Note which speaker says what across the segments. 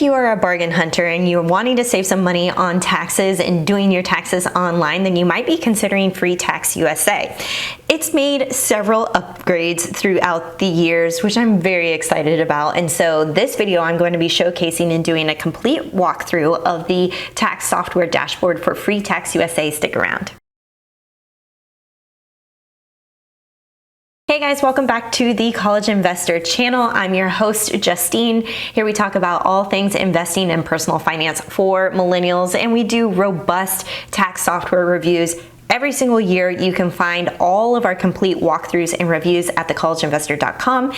Speaker 1: if you are a bargain hunter and you're wanting to save some money on taxes and doing your taxes online, then you might be considering FreeTaxUSA. It's made several upgrades throughout the years, which I'm very excited about. And so this video, I'm going to be showcasing and doing a complete walkthrough of the tax software dashboard for FreeTaxUSA. Stick around. Hey guys, welcome back to the College Investor channel. I'm your host, Justine. Here we talk about all things investing and personal finance for millennials, and we do robust tax software reviews. Every single year, you can find all of our complete walkthroughs and reviews at thecollegeinvestor.com.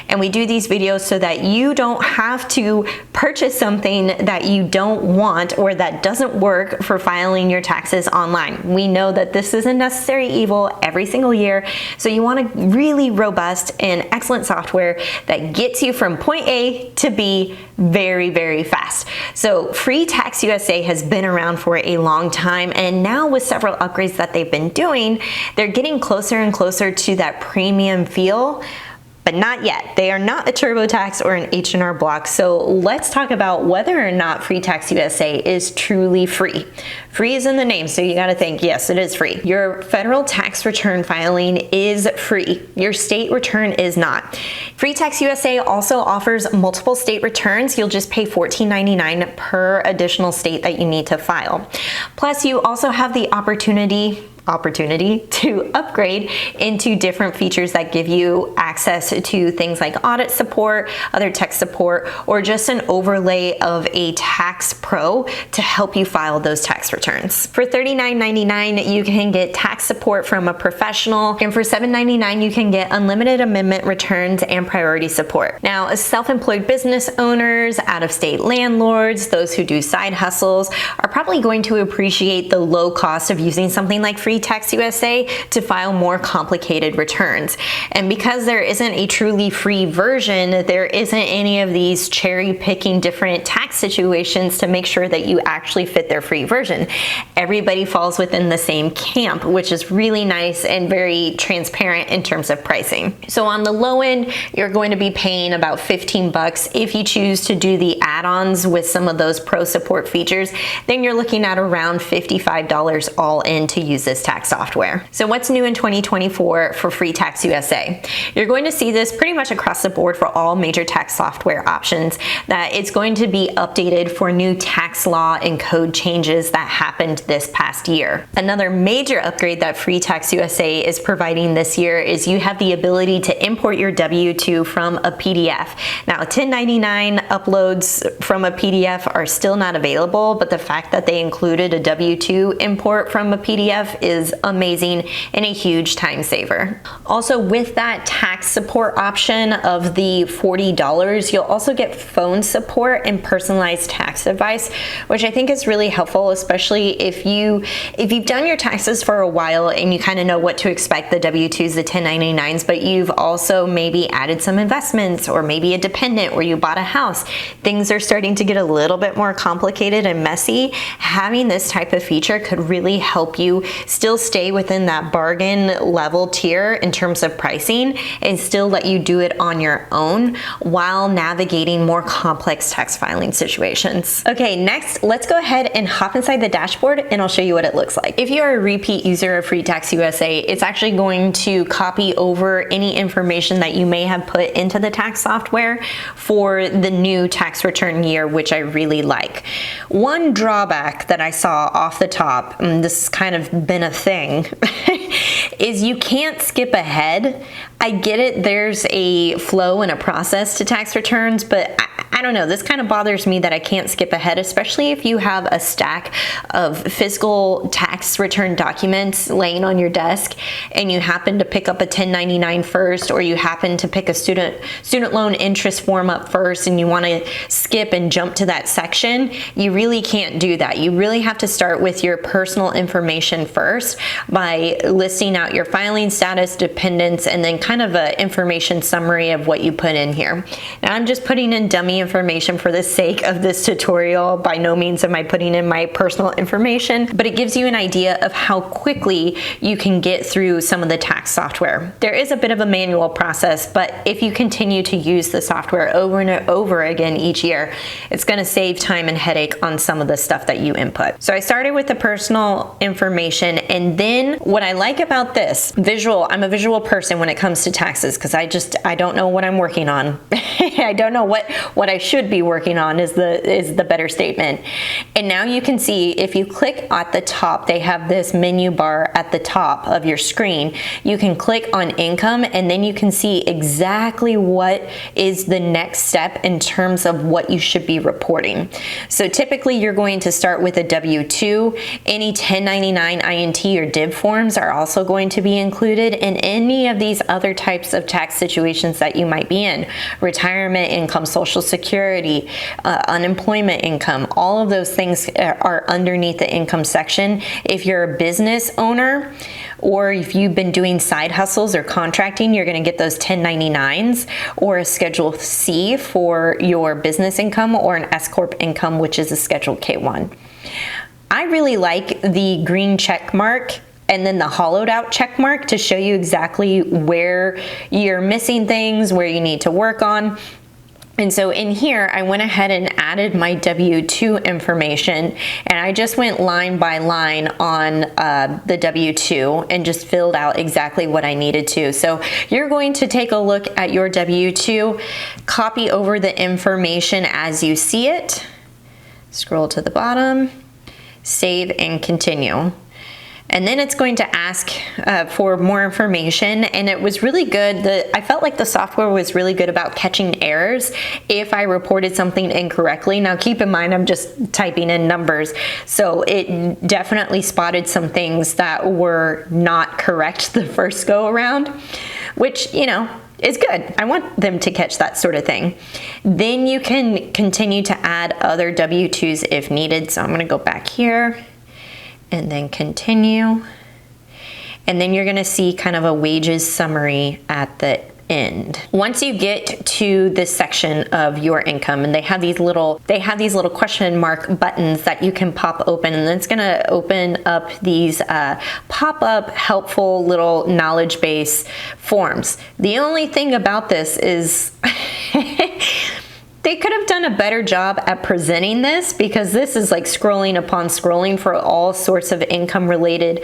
Speaker 1: And we do these videos so that you don't have to purchase something that you don't want or that doesn't work for filing your taxes online. We know that this is a necessary evil every single year. So you want a really robust and excellent software that gets you from point A to B very, very fast. So FreeTaxUSA has been around for a long time, and now with several upgrades that they've been doing, they're getting closer and closer to that premium feel, but not yet. They are not a TurboTax or an H&R Block. So let's talk about whether or not FreeTaxUSA is truly free. Free is in the name, so you gotta think, yes, it is free. Your federal tax return filing is free. Your state return is not. FreeTaxUSA also offers multiple state returns. You'll just pay $14.99 per additional state that you need to file. Plus, you also have the opportunity to upgrade into different features that give you access to things like audit support, other tech support, or just an overlay of a tax pro to help you file those tax returns. For $39.99, you can get tax support from a professional, and for $7.99, you can get unlimited amendment returns and priority support. Now, as self-employed business owners, out-of-state landlords, those who do side hustles are probably going to appreciate the low cost of using something like FreeTaxUSA to file more complicated returns. And because there isn't a truly free version, there isn't any of these cherry picking different tax situations to make sure that you actually fit their free version. Everybody falls within the same camp, which is really nice and very transparent in terms of pricing. So on the low end, you're going to be paying about 15 bucks. If you choose to do the add-ons with some of those pro support features, then you're looking at around $55 all in to use this tax software. So what's new in 2024 for FreeTaxUSA? You're going to see this pretty much across the board for all major tax software options, that it's going to be updated for new tax law and code changes that happened this past year. Another major upgrade that FreeTaxUSA is providing this year is you have the ability to import your W-2 from a PDF. Now, 1099 uploads from a PDF are still not available, but the fact that they included a W-2 import from a PDF is amazing and a huge time saver. Also, with that tax support option of the $40, you'll also get phone support and personalized tax advice, which I think is really helpful, especially if you've done your taxes for a while and you kind of know what to expect, the W-2s, the 1099s, but you've also maybe added some investments or maybe a dependent or you bought a house. Things are starting to get a little bit more complicated and messy. Having this type of feature could really help you still stay within that bargain level tier in terms of pricing and still let you do it on your own while navigating more complex tax filing situations. Okay, next, let's go ahead and hop inside the dashboard and I'll show you what it looks like. If you're a repeat user of FreeTaxUSA, it's actually going to copy over any information that you may have put into the tax software for the new tax return year, which I really like. One drawback that I saw off the top, and this has kind of been a thing, is you can't skip ahead. I get it, there's a flow and a process to tax returns, but I don't know, this kind of bothers me that I can't skip ahead, especially if you have a stack of fiscal tax return documents laying on your desk and you happen to pick up a 1099 first, or you happen to pick a student loan interest form up first and you want to skip and jump to that section. You really can't do that. You really have to start with your personal information first by listing out your filing status, dependents, and then kind of an information summary of what you put in here. Now, I'm just putting in dummy information for the sake of this tutorial. By no means am I putting in my personal information, but it gives you an idea of how quickly you can get through some of the tax software. There is a bit of a manual process, but if you continue to use the software over and over again each year, it's going to save time and headache on some of the stuff that you input. So I started with the personal information, and then what I like about this visual, I'm a visual person when it comes to taxes because I don't know what I'm working on. I don't know what I should be working on is the better statement. And now you can see if you click at the top, they have this menu bar at the top of your screen. You can click on income, and then you can see exactly what is the next step in terms of what you should be reporting. So typically you're going to start with a W-2. Any 1099 INT or DIV forms are also going to be included, in any of these other types of tax situations that you might be in. Retirement income, Social Security, unemployment income, all of those things are underneath the income section. If you're a business owner, or if you've been doing side hustles or contracting, you're going to get those 1099s or a Schedule C for your business income, or an S-Corp income, which is a Schedule K1. I really like the green check mark and then the hollowed out check mark to show you exactly where you're missing things, where you need to work on. And so in here, I went ahead and added my W-2 information, and I just went line by line on the W-2 and just filled out exactly what I needed to. So you're going to take a look at your W-2, copy over the information as you see it, scroll to the bottom, save and continue. And then it's going to ask for more information, and it was really good. I felt like the software was really good about catching errors if I reported something incorrectly. Now keep in mind, I'm just typing in numbers, so it definitely spotted some things that were not correct the first go around, which, you know, is good. I want them to catch that sort of thing. Then you can continue to add other W-2s if needed. So I'm going to go back here and then continue. And then you're gonna see kind of a wages summary at the end. Once you get to this section of your income, and they have these little question mark buttons that you can pop open, and then it's gonna open up these pop-up helpful little knowledge base forms. The only thing about this is they could have done a better job at presenting this, because this is like scrolling upon scrolling for all sorts of income related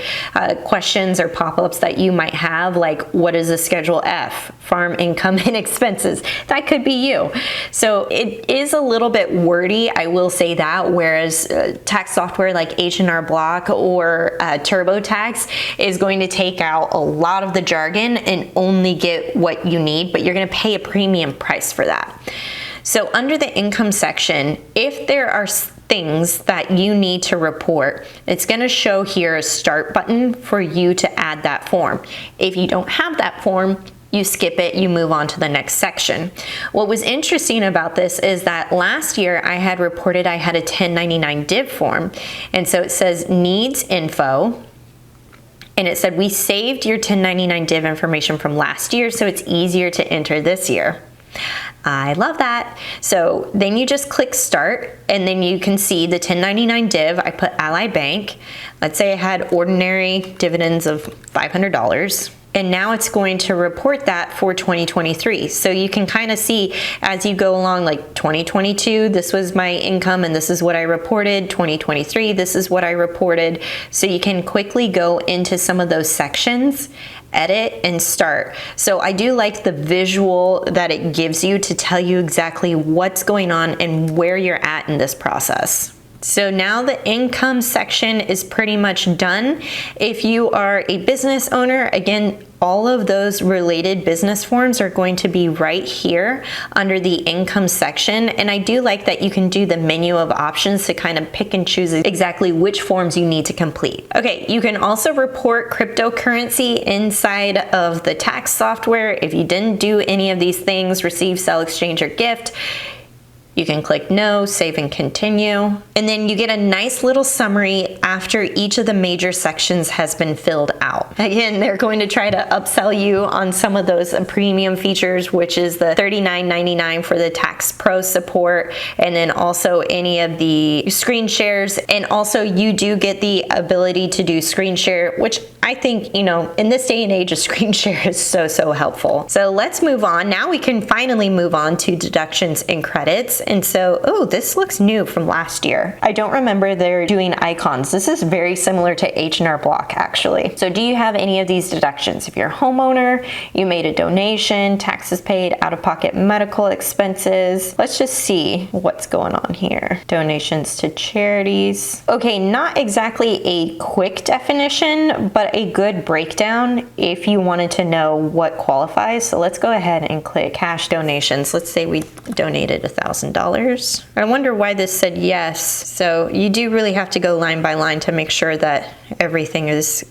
Speaker 1: questions or pop-ups that you might have, like what is a Schedule F, farm income and expenses. That could be you. So it is a little bit wordy, I will say that, whereas tax software like H&R Block or TurboTax is going to take out a lot of the jargon and only get what you need, but you're going to pay a premium price for that. So under the income section, if there are things that you need to report, it's going to show here a start button for you to add that form. If you don't have that form, you skip it, you move on to the next section. What was interesting about this is that last year I had reported I had a 1099 div form, and so it says needs info, and it said we saved your 1099 div information from last year, so it's easier to enter this year. I love that. So then you just click start, and then you can see the 1099 div. I put Ally Bank. Let's say I had ordinary dividends of $500. And now it's going to report that for 2023. So you can kind of see as you go along, like 2022, this was my income and this is what I reported. 2023, this is what I reported. So you can quickly go into some of those sections, edit and start. So I do like the visual that it gives you to tell you exactly what's going on and where you're at in this process. So now the income section is pretty much done. If you are a business owner, again, all of those related business forms are going to be right here under the income section. And I do like that you can do the menu of options to kind of pick and choose exactly which forms you need to complete. Okay, you can also report cryptocurrency inside of the tax software. If you didn't do any of these things, receive, sell, exchange, or gift, You can click no, save and continue. And then you get a nice little summary after each of the major sections has been filled out. Again, they're going to try to upsell you on some of those premium features, which is the $39.99 for the Tax Pro support, and then also any of the screen shares. And also you do get the ability to do screen share, which I think, you know, in this day and age, a screen share is so helpful. So let's move on. Now we can finally move on to deductions and credits. And so, oh, this looks new from last year. I don't remember they're doing icons. This is very similar to H&R Block, actually. So do you have any of these deductions? If you're a homeowner, you made a donation, taxes paid, out-of-pocket medical expenses. Let's just see what's going on here. Donations to charities. Okay, not exactly a quick definition, but a good breakdown if you wanted to know what qualifies. So let's go ahead and click cash donations. Let's say we donated $1,000. I wonder why this said yes. So you do really have to go line by line to make sure that everything is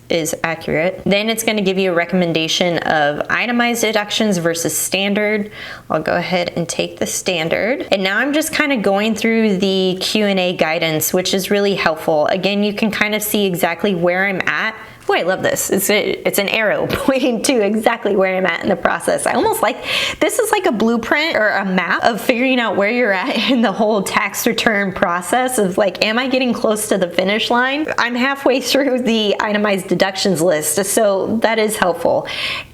Speaker 1: accurate. Then it's going to give you a recommendation of itemized deductions versus standard. I'll go ahead and take the standard. And now I'm just kind of going through the Q&A guidance, which is really helpful. Again, you can kind of see exactly where I'm at. Boy, I love this. It's an arrow pointing to exactly where I'm at in the process. I almost like, this is like a blueprint or a map of figuring out where you're at in the whole tax return process of like, am I getting close to the finish line? I'm halfway through the itemized deductions list, so that is helpful.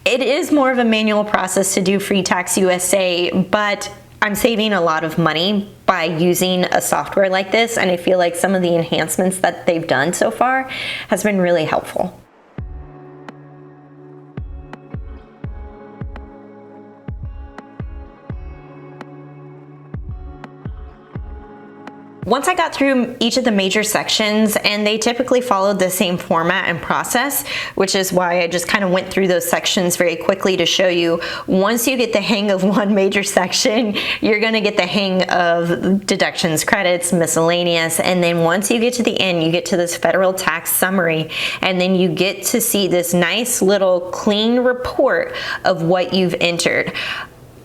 Speaker 1: It is more of a manual process to do FreeTaxUSA, but I'm saving a lot of money by using a software like this, and I feel like some of the enhancements that they've done so far has been really helpful. Once I got through each of the major sections, and they typically followed the same format and process, which is why I just kind of went through those sections very quickly to show you, once you get the hang of one major section, you're gonna get the hang of deductions, credits, miscellaneous, and then once you get to the end, you get to this federal tax summary, and then you get to see this nice little clean report of what you've entered.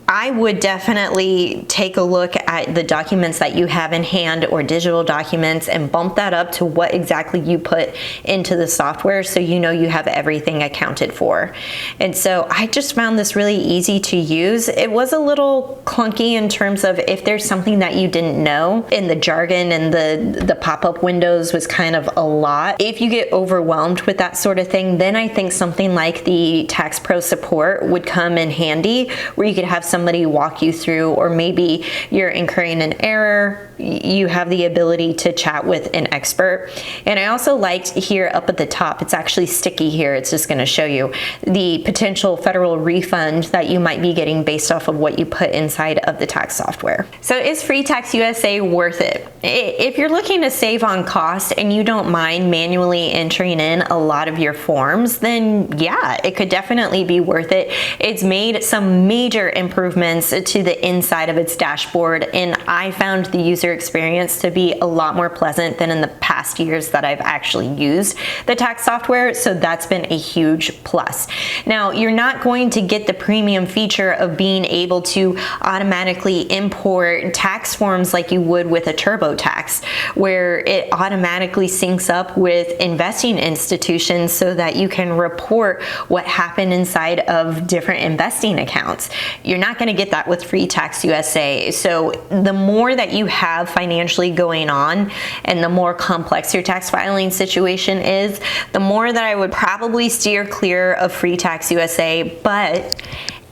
Speaker 1: I would definitely take a look at the documents that you have in hand or digital documents and bump that up to what exactly you put into the software so you know you have everything accounted for. And so I just found this really easy to use. It was a little clunky in terms of if there's something that you didn't know, and the jargon and the pop-up windows was kind of a lot. If you get overwhelmed with that sort of thing, then I think something like the Tax Pro support would come in handy, where you could have somebody walk you through, or maybe you're incurring an error, you have the ability to chat with an expert. And I also liked here up at the top, it's actually sticky here, it's just going to show you the potential federal refund that you might be getting based off of what you put inside of the tax software. So is FreeTaxUSA worth it? If you're looking to save on cost and you don't mind manually entering in a lot of your forms, then yeah, it could definitely be worth it. It's made some major improvements to the inside of its dashboard, and I found the user experience to be a lot more pleasant than in the past years that I've actually used the tax software, so that's been a huge plus. Now, you're not going to get the premium feature of being able to automatically import tax forms like you would with a TurboTax, where it automatically syncs up with investing institutions so that you can report what happened inside of different investing accounts. You're not going to get that with FreeTaxUSA. So the more that you have financially going on and the more complex your tax filing situation is, the more that I would probably steer clear of FreeTaxUSA, but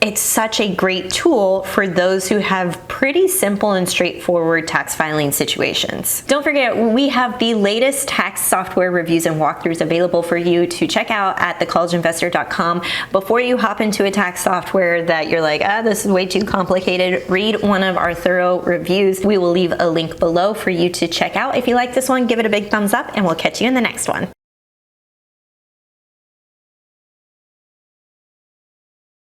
Speaker 1: it's such a great tool for those who have pretty simple and straightforward tax filing situations. Don't forget, we have the latest tax software reviews and walkthroughs available for you to check out at thecollegeinvestor.com. Before you hop into a tax software that you're like, this is way too complicated, read one of our thorough reviews. We will leave a link below for you to check out. If you like this one, give it a big thumbs up, and we'll catch you in the next one.